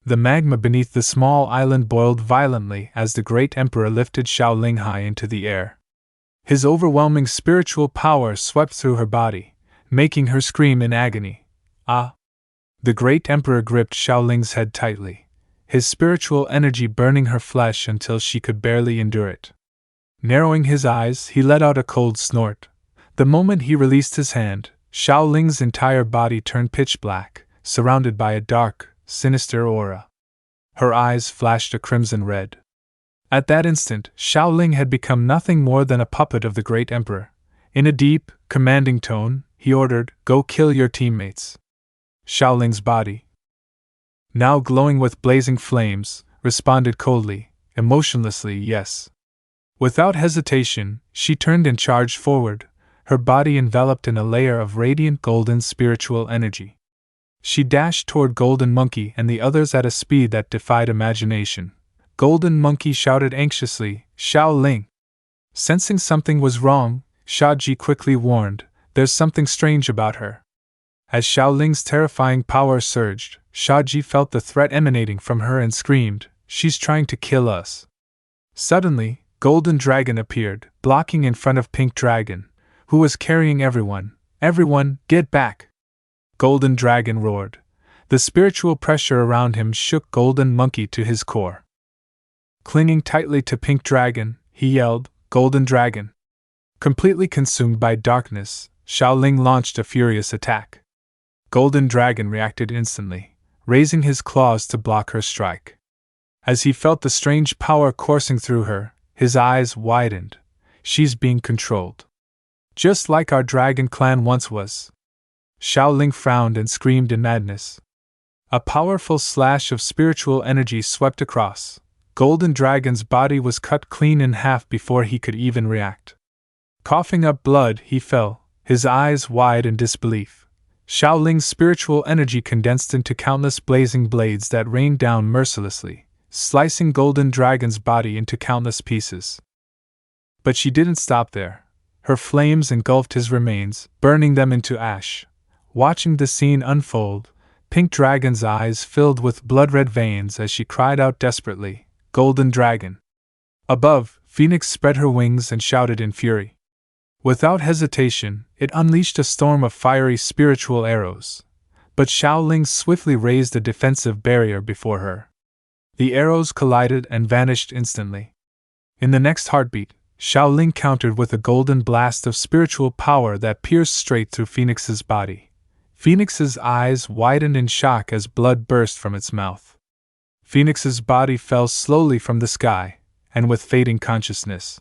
The magma beneath the small island boiled violently as the great emperor lifted Shaoling high into the air. His overwhelming spiritual power swept through her body, making her scream in agony. Ah! The great emperor gripped Shaoling's head tightly, his spiritual energy burning her flesh until she could barely endure it. Narrowing his eyes, he let out a cold snort. The moment he released his hand, Shaoling's entire body turned pitch black, surrounded by a dark, sinister aura. Her eyes flashed a crimson red. At that instant, Shaoling had become nothing more than a puppet of the great emperor. In a deep, commanding tone, he ordered, "Go kill your teammates." Shaoling's body, now glowing with blazing flames, responded coldly, emotionlessly, yes. Without hesitation, she turned and charged forward, her body enveloped in a layer of radiant golden spiritual energy. She dashed toward Golden Monkey and the others at a speed that defied imagination. Golden Monkey shouted anxiously, "Shaoling!" Sensing something was wrong, Shaji quickly warned, "There's something strange about her." As Shaoling's terrifying power surged, Shaji felt the threat emanating from her and screamed, "She's trying to kill us." Suddenly, Golden Dragon appeared, blocking in front of Pink Dragon, who was carrying everyone. "Everyone, get back!" Golden Dragon roared. The spiritual pressure around him shook Golden Monkey to his core. Clinging tightly to Pink Dragon, he yelled, "Golden Dragon!" Completely consumed by darkness, Shaoling launched a furious attack. Golden Dragon reacted instantly, raising his claws to block her strike. As he felt the strange power coursing through her, his eyes widened. She's being controlled. Just like our dragon clan once was. Shaoling frowned and screamed in madness. A powerful slash of spiritual energy swept across. Golden Dragon's body was cut clean in half before he could even react. Coughing up blood, he fell, his eyes wide in disbelief. Shaoling's spiritual energy condensed into countless blazing blades that rained down mercilessly, slicing Golden Dragon's body into countless pieces. But she didn't stop there. Her flames engulfed his remains, burning them into ash. Watching the scene unfold, Pink Dragon's eyes filled with blood-red veins as she cried out desperately, "Golden Dragon!" Above, Phoenix spread her wings and shouted in fury. Without hesitation, it unleashed a storm of fiery spiritual arrows. But Shaoling swiftly raised a defensive barrier before her. The arrows collided and vanished instantly. In the next heartbeat, Shaoling countered with a golden blast of spiritual power that pierced straight through Phoenix's body. Phoenix's eyes widened in shock as blood burst from its mouth. Phoenix's body fell slowly from the sky, and with fading consciousness.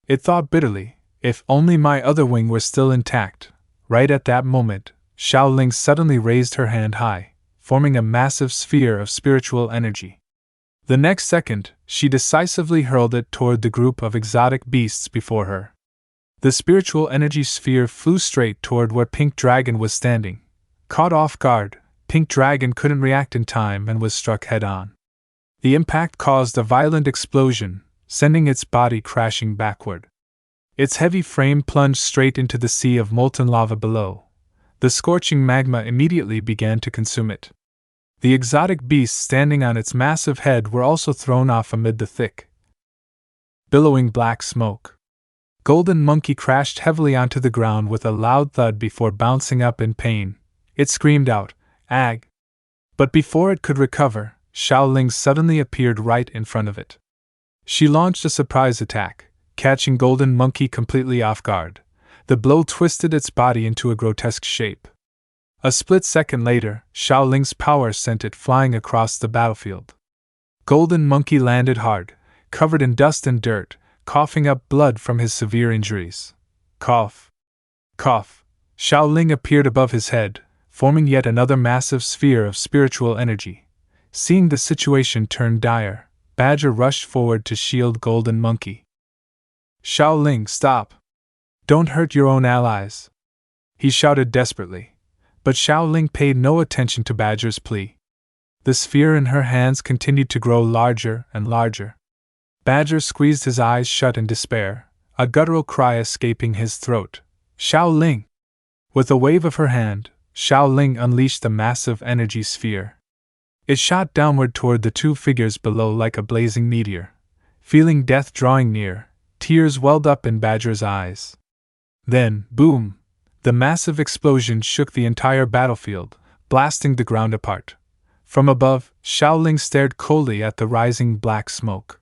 It thought bitterly, if only my other wing were still intact. Right at that moment, Shaoling suddenly raised her hand high, forming a massive sphere of spiritual energy. The next second, she decisively hurled it toward the group of exotic beasts before her. The spiritual energy sphere flew straight toward where Pink Dragon was standing. Caught off guard, Pink Dragon couldn't react in time and was struck head-on. The impact caused a violent explosion, sending its body crashing backward. Its heavy frame plunged straight into the sea of molten lava below. The scorching magma immediately began to consume it. The exotic beasts standing on its massive head were also thrown off amid the thick, billowing black smoke. Golden Monkey crashed heavily onto the ground with a loud thud before bouncing up in pain. It screamed out, "Ag!" But before it could recover, Shaoling suddenly appeared right in front of it. She launched a surprise attack, catching Golden Monkey completely off guard. The blow twisted its body into a grotesque shape. A split second later, Shaoling's power sent it flying across the battlefield. Golden Monkey landed hard, covered in dust and dirt, coughing up blood from his severe injuries. Cough. Cough. Shaoling appeared above his head, forming yet another massive sphere of spiritual energy. Seeing the situation turn dire, Badger rushed forward to shield Golden Monkey. "Shaoling, stop! Don't hurt your own allies!" he shouted desperately. But Shaoling paid no attention to Badger's plea. The sphere in her hands continued to grow larger and larger. Badger squeezed his eyes shut in despair, a guttural cry escaping his throat. "Shaoling!" With a wave of her hand, Shaoling unleashed the massive energy sphere. It shot downward toward the two figures below like a blazing meteor. Feeling death drawing near, tears welled up in Badger's eyes. Then, boom! The massive explosion shook the entire battlefield, blasting the ground apart. From above, Shaoling stared coldly at the rising black smoke.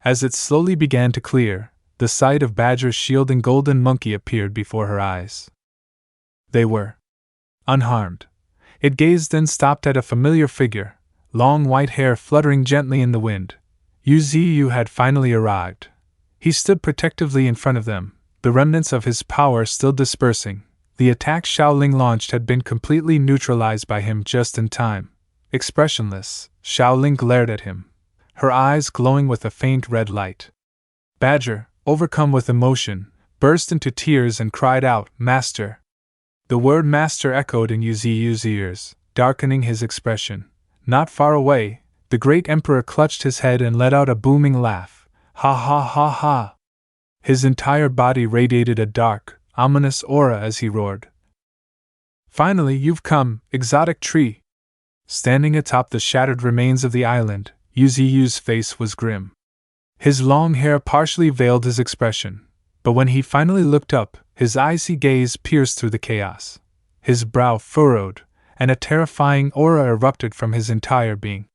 As it slowly began to clear, the sight of Badger's shield and golden monkey appeared before her eyes. They were unharmed. It gazed then stopped at a familiar figure, long white hair fluttering gently in the wind. Yuzu had finally arrived. He stood protectively in front of them, the remnants of his power still dispersing. The attack Shaoling launched had been completely neutralized by him just in time. Expressionless, Shaoling glared at him, her eyes glowing with a faint red light. Badger, overcome with emotion, burst into tears and cried out, "Master!" The word master echoed in Yuzu's ears, darkening his expression. Not far away, the great emperor clutched his head and let out a booming laugh. Ha ha ha ha! His entire body radiated a dark, ominous aura as he roared. "Finally, you've come, exotic tree!" Standing atop the shattered remains of the island, Yuzu's face was grim. His long hair partially veiled his expression, but when he finally looked up, his icy gaze pierced through the chaos. His brow furrowed, and a terrifying aura erupted from his entire being.